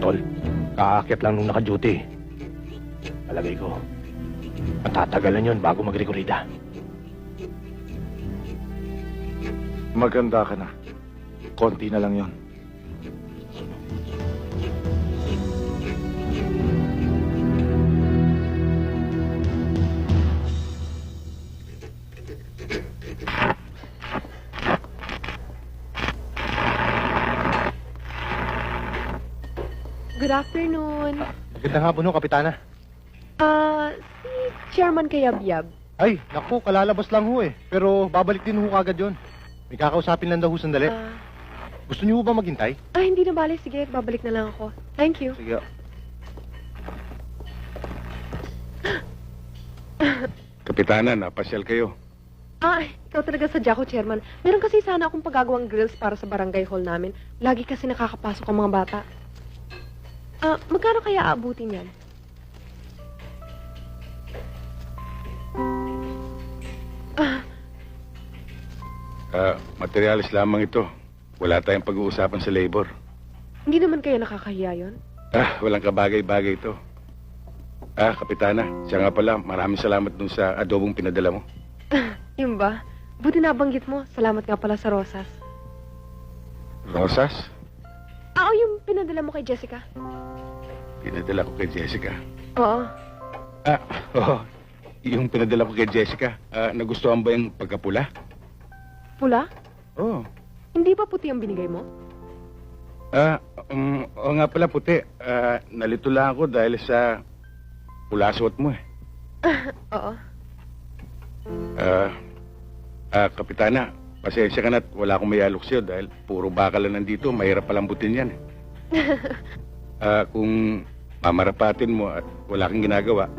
Tol, kaakyat lang nung naka-duty. Palagay ko, matatagalan yun bago magrekorida. Maganda ka na. Konti na lang yon. Good afternoon. Magandang hapon ho, Kapitana. Si Chairman Kayab-Yab. Ay, naku, kalalabas lang ho eh. Pero babalik din ho kagad yun. May kakausapin lang daw ho sandali. Gusto niyo ho ba maghintay? Hindi na bale. Sige, babalik na lang ako. Thank you. Sige. Kapitana, napasyal kayo. Ikaw talaga sadya ko, Chairman. Meron kasi sana akong pagagawang grills para sa barangay hall namin. Lagi kasi nakakapasok ang mga bata. Magkano kaya aabutin yan? Materialis lamang ito. Wala tayong pag-uusapan sa labor. Hindi naman kayo nakakahiya yun? Walang kabagay-bagay ito. Kapitana, siya nga pala, maraming salamat dun sa adobong pinadala mo. Yun ba? Buti nabanggit mo. Salamat nga pala sa rosas. Rosas? Yung pinadala mo kay Jessica. Pinadala ko kay Jessica. Oo. Oo. Yung pinadala ko kay Jessica, nagustuhan ba yung pagkapula? Pula? Oo. Hindi ba puti ang binigay mo? Oo nga pala, puti. Nalito lang ako dahil sa pula suot mo eh. Oo. Kapitana, pasensya ka na't wala akong mayalok sa'yo dahil puro bakal lang nandito, mahirap palambutin yan eh. Kung mamarapatin mo at wala kang ginagawa,